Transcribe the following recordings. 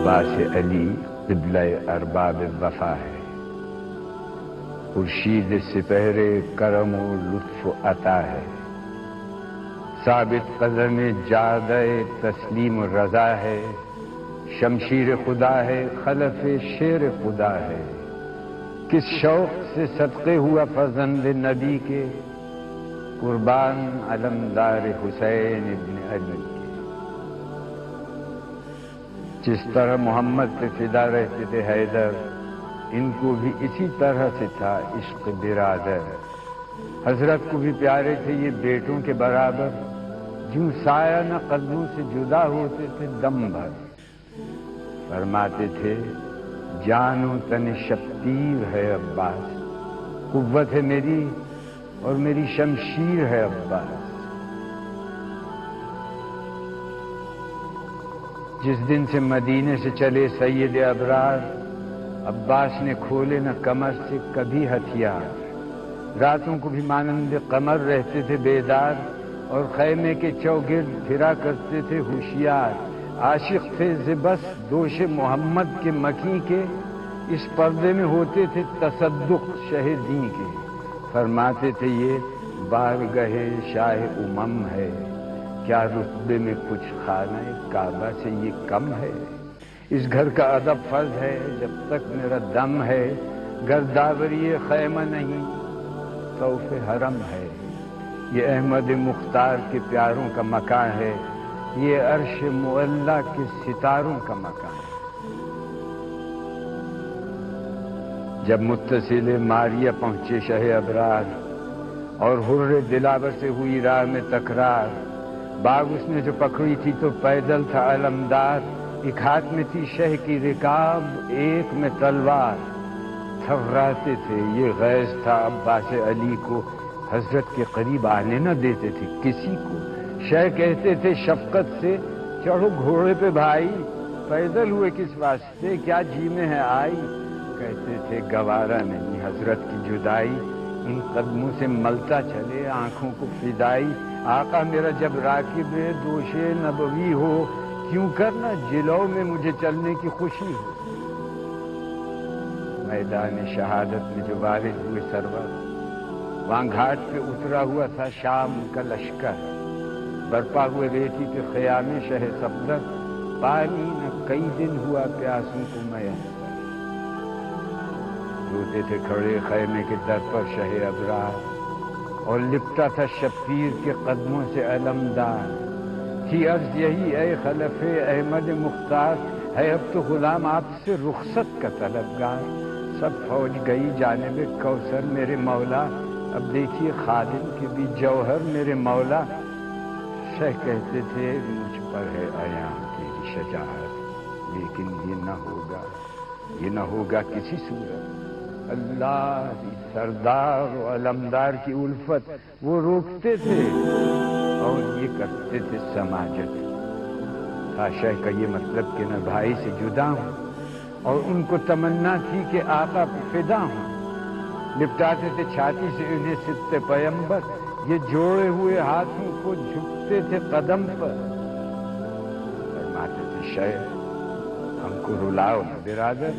عباس علی قبلہ ارباب وفا ہے، خورشید سپہر کرم و لطف و عطا ہے، ثابت قدم جادہ تسلیم و رضا ہے، شمشیر خدا ہے، خلف شیر خدا ہے، کس شوق سے صدقے ہوا فرزند نبی کے، قربان علمدار حسین ابن علی کے۔ جس طرح محمد پہ فدا رہتے تھے حیدر، ان کو بھی اسی طرح سے تھا عشق برادر، حضرت کو بھی پیارے تھے یہ بیٹوں کے برابر، جوں سایہ نہ قدموں سے جدا ہوتے تھے دم بھر، فرماتے تھے جان و تن شبتیر ہے عباس، قوت ہے میری اور میری شمشیر ہے عباس۔ جس دن سے مدینے سے چلے سید ابرار، عباس نے کھولے نہ کمر سے کبھی ہتھیار، راتوں کو بھی مانند قمر رہتے تھے بیدار، اور خیمے کے چوگرد پھرا کرتے تھے ہوشیار، عاشق تھے بس دوش محمد کے مکی کے، اس پردے میں ہوتے تھے تصدق شہدین کے، فرماتے تھے یہ بارگاہ شاہ امم ہے، کیا رتبے میں کچھ خانہ کعبہ سے یہ کم ہے، اس گھر کا ادب فرض ہے جب تک میرا دم ہے، گر داوری خیمہ نہیں طوف حرم ہے، یہ احمد مختار کے پیاروں کا مکان ہے، یہ عرش معلی کے ستاروں کا مکان ہے۔ جب متصل ماریہ پہنچے شہ ابرار، اور حر دلاور سے ہوئی راہ میں تکرار، باغ اس نے جو پکڑی تھی تو پیدل تھا علمدار، ایک ہاتھ میں تھی شہ کی رکاب ایک میں تلوار، تھراتے تھے یہ غیظ تھا عباس علی کو، حضرت کے قریب آنے نہ دیتے تھے کسی کو، شہ کہتے تھے شفقت سے چڑھو گھوڑے پہ بھائی، پیدل ہوئے کس واسطے کیا جی میں ہے آئی، کہتے تھے گوارا نہیں حضرت کی جدائی، ان قدموں سے ملتا چلے آنکھوں کو فدائی، آقا میرا جب راکب دوش نبوی ہو، کیوں کرنا جلو میں مجھے چلنے کی خوشی ہو۔ میدان شہادت میں جو وارد ہوئے سرور، وہاں گھاٹ پہ اترا ہوا تھا شام کا لشکر، برپا ہوئے ریتی پہ خیام شہ صفدر، پانی نہ کئی دن ہوا پیاسوں کو میسر، روتے تھے کھڑے خیمے کے در پر شہ ابرار، اور لپٹا تھا شبیر کے قدموں سے علمدار، تھی عرض یہی اے خلف احمد مختار، ہے اب تو غلام آپ سے رخصت کا طلبگار، سب فوج گئی جانب کوثر میرے مولا، اب دیکھیے خادم کے بھی جوہر میرے مولا، شہ کہتے تھے مجھ پر ہے عیاں تیری شجاعت، لیکن یہ نہ ہوگا کسی صورت، اللہ سردار و علمدار کی الفت، وہ روکتے تھے اور یہ کرتے تھے سماجت، تھا شہ کا یہ مطلب کہ میں بھائی سے جدا ہوں، اور ان کو تمنا تھی کہ آقا پہ فدا ہوں، لپٹاتے تھے چھاتی سے انہیں ست پیمبر، یہ جوڑے ہوئے ہاتھوں کو جھکتے تھے قدم پر، فرماتے تھے شہ ہم کو رلاؤ نہ برادر،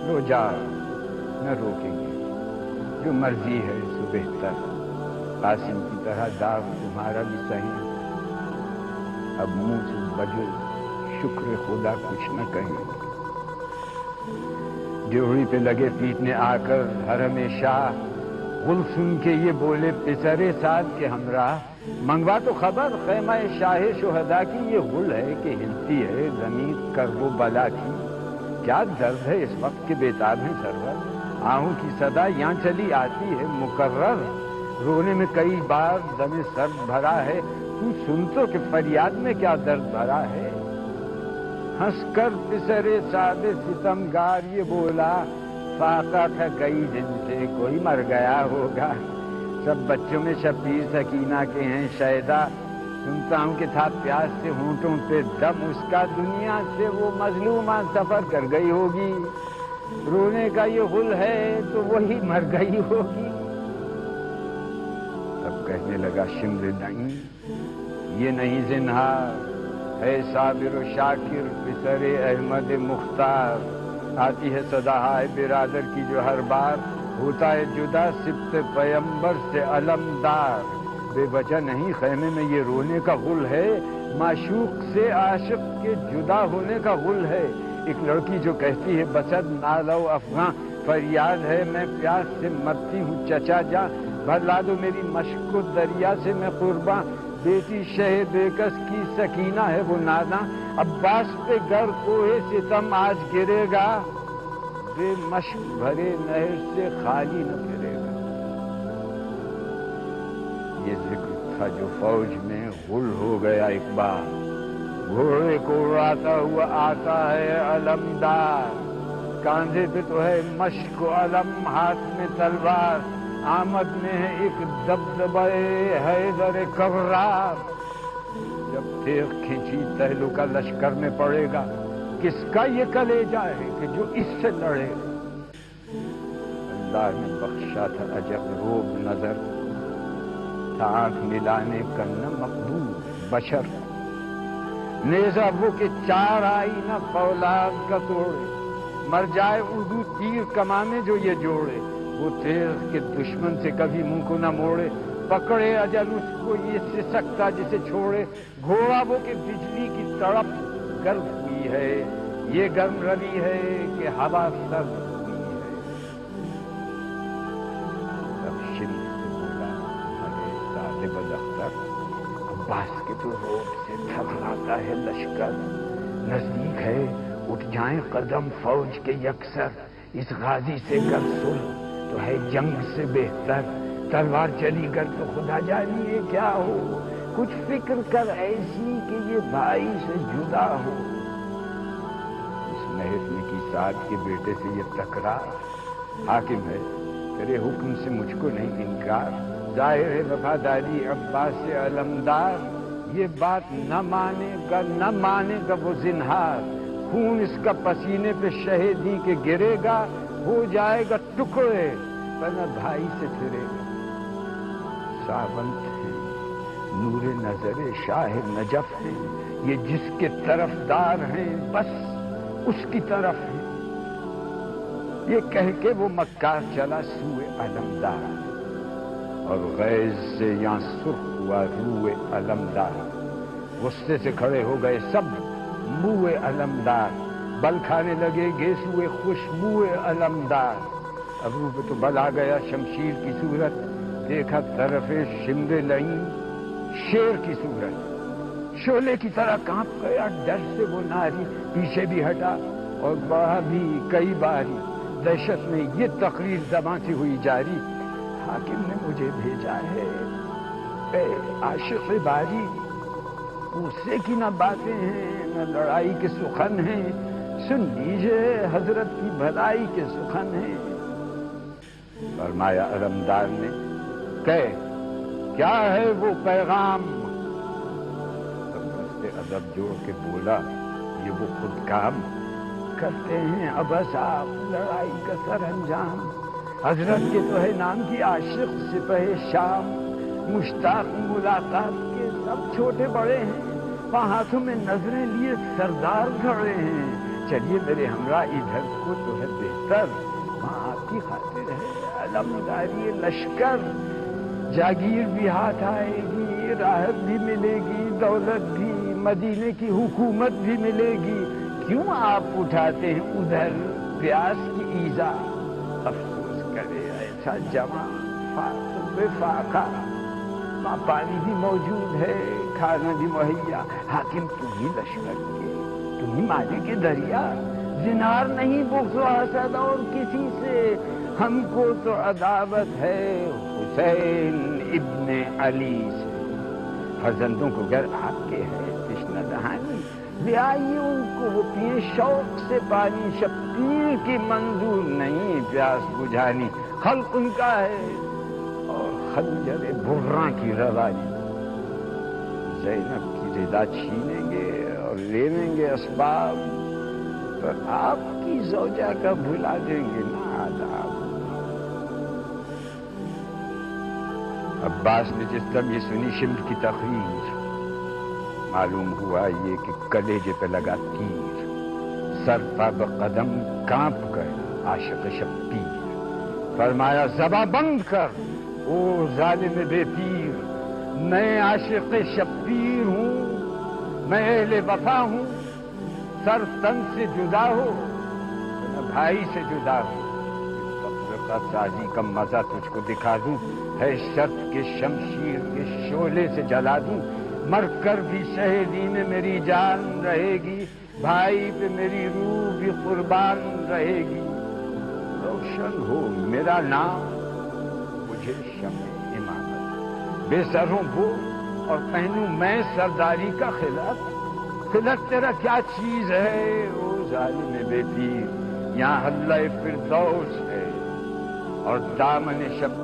لو جاؤ نہ روکیں گے، جو مرضی ہے سو بہتر، قاسم کی طرح داغ تمہارا بھی صحیح، اب منہ سے بجو شکر خدا کچھ نہ کہیں گے، ڈیوڑی پہ لگے پیٹنے آ کر حرم شاہ، غل سن کے یہ بولے پسرے سعد کے ہمراہ، منگوا تو خبر خیمہ شاہ شہداء کی، یہ غل ہے کہ ہلتی ہے زمین کرب و بلا کی، کیا درد ہے اس وقت کے بیتاب ہیں سرور، آہوں کی صدا یہاں چلی آتی ہے مکرر، رونے میں کئی بار دم سرد بھرا ہے، تو سن تو کہ فریاد میں کیا درد بھرا ہے، ہنس کر پسرے سعد ستمگار یہ بولا، فاقہ تھا کئی دن سے کوئی مر گیا ہوگا، سب بچوں میں شبیر سکینہ کے ہیں شیدا، سنتا ہوں کہ تھا پیاس سے ہونٹوں پہ دم اس کا، دنیا سے وہ مظلومہ سفر کر گئی ہوگی، رونے کا یہ غل ہے تو وہی مر گئی ہوگی، اب کہنے لگا شمر نہیں یہ نہیں زنہار، اے صابر و شاکر پسر احمد مختار، آتی ہے صدا ہائے برادر کی جو ہر بار، ہوتا ہے جدا سبط پیمبر سے علمدار۔ بے وجہ نہیں خیمے میں یہ رونے کا غل ہے، معشوق سے عاشق کے جدا ہونے کا غل ہے۔ ایک لڑکی جو کہتی ہے بسد نالو افغاں، فریاد ہے میں پیاس سے مرتی ہوں چچا جاں، بھلا دو میری مشک و دریا سے میں قرباں۔ بیٹی شہ بیکس کی سکینہ ہے وہ ناداں، عباس پہ گر کوہ ستم آج گرے گا، بے مشک بھرے نہر سے خالی نہ پھرے گا۔ یہ ذکر تھا جو فوج میں غل ہو گیا ایک بار، گھوڑے کو اڑاتا ہوا آتا ہے علمدار، کاندھے پہ تو ہے مشک و علم، ہاتھ میں تلوار، آمد میں ہے ایک دبدبہ حیدر کرار۔ جب تیغ کھینچی تہلکہ لشکر میں پڑے گا، کس کا یہ کلیجہ ہے کہ جو اس سے لڑے گا۔ اللہ نے بخشا تھا عجب روب نظر، تھا آنکھ ملانے کا نہ مقبول بشر، نیزہ وہ کہ چار آئی نہ فولاد کا توڑے، مر جائے اردو تیر کمانے جو یہ جوڑے، وہ تیغ کے دشمن سے کبھی منہ کو نہ موڑے، پکڑے اجل اس کو یہ سسکتا جسے چھوڑے، گھوڑا وہ کہ بجلی کی تڑپ گرم ہوئی ہے، یہ گرم روی ہے کہ ہوا سرد ہوئی ہے۔ تب شریف سے بولا ارے طالب الاختر، عباس کے تو روب سے تھرلاتا ہے لشکر، نزدیک ہے اٹھ جائیں قدم فوج کے یکسر، اس غازی سے گر صلح تو ہے جنگ سے بہتر، تلوار چلی گر تو خدا جانیے کیا ہو، کچھ فکر کر ایسی کہ یہ بھائی سے جدا ہو۔ اس محفل کی سعد کے بیٹے سے یہ تکرار، حاکم ہے تیرے حکم سے مجھ کو نہیں انکار، ظاہر ہے وفاداری عباس سے علمدار، یہ بات نہ مانے گا وہ زنہار، خون اس کا پسینے پہ شہیدی کے گرے گا، ہو جائے گا ٹکڑے ورنہ بھائی سے پھرے گا۔ ساونت ہے نور نظر شاہ نجف ہے، یہ جس کے طرفدار ہیں بس اس کی طرف ہے، یہ کہہ کے وہ مکار چلا سوئے علمدار، اور غیظ سے یہاں سرخ ہوا روئے علمدار، غصے سے کھڑے ہو گئے سب موئے علمدار، بل کھانے لگے گیسوئے خوشبوئے علمدار، ابرو پہ تو بل آ گیا شمشیر کی صورت، دیکھا طرف شمر لئیں شیر کی صورت، شعلے کی طرح کانپ گیا ڈر سے وہ ناری، پیچھے بھی ہٹا اور بڑھا بھی کئی باری، دہشت میں یہ تقریر زباں سے ہوئی جاری، حاکم نے مجھے بھیجا ہے اے عاشق باری، غصے کی نہ باتیں ہیں نہ لڑائی کے سخن ہیں، سن لیجئے حضرت کی بھلائی کے سخن ہیں۔ فرمایا علمدار نے کیا ہے وہ پیغام، تب دستے ادب جوڑ کے بولا یہ وہ خود کام، کرتے ہیں ابس آپ لڑائی کا سر انجام، حضرت کے تو ہے نام کی عاشق سپہ شام، مشتاق ملاقات کے سب چھوٹے بڑے ہیں، وہاں ہاتھوں میں نظریں لیے سردار کھڑے ہیں، چلیے میرے ہمراہ ادھر کو تو ہے بہتر، وہاں آپ کی خاطر ہے علمداری لشکر، جاگیر بھی ہاتھ آئے گی، راحت بھی ملے گی، دولت بھی، مدینے کی حکومت بھی ملے گی، کیوں آپ اٹھاتے ہیں ادھر پیاس کی ایذا، افسوس کرے ایسا جمع فاقہ فاقہ، وہاں پانی بھی موجود ہے کھانا بھی مہیا، حاکم تم ہی لشکر کے، تم ہی مالک کے دریا، زنار نہیں بغض و حسد اور کسی سے، ہم کو تو عداوت ہے حسین ابن علی سے، فرزندوں کو گر آپ کے ہے تشنہ دہانی، لے آئیے ان کو وہ پیے شوق سے پانی، شبیر کی منظور نہیں پیاس بجھانی، خلق ان کا ہے اور خنجر برہ کی روانی، زینب کی رضا چھینیں گے اور لے لیں گے اسباب، پر آپ کی زوجہ کا بھلا دیں گے نا آداب۔ عباس نے جس دم یہ سنی شمر کی تقریر، معلوم ہوا یہ کہ کلیجے پہ لگا تیر، سر پر قدم کانپ گئے عاشق شبیر۔ فرمایا زباں بند کر او ظالم بے پیر، میں عاشق شبیر ہوں، میں اہل وفا ہوں، سر تن سے جدا ہو میں بھائی سے جدا ہو۔ تفرقہ سازی کا مزہ تجھ کو دکھا دوں، ہے شرط کے شمشیر کے شعلے سے جلا دوں، مر کر بھی شہیدی میں میری جان رہے گی، بھائی پہ میری روح بھی قربان رہے گی۔ روشن ہو میرا نام، مجھے شمع امامت، بے سروں وہ اور پہنوں میں سرداری کا خلعت۔ خلعت تیرا کیا چیز ہے او ظالم بے پیر، یہاں حلہ فردوس ہے اور دامن شب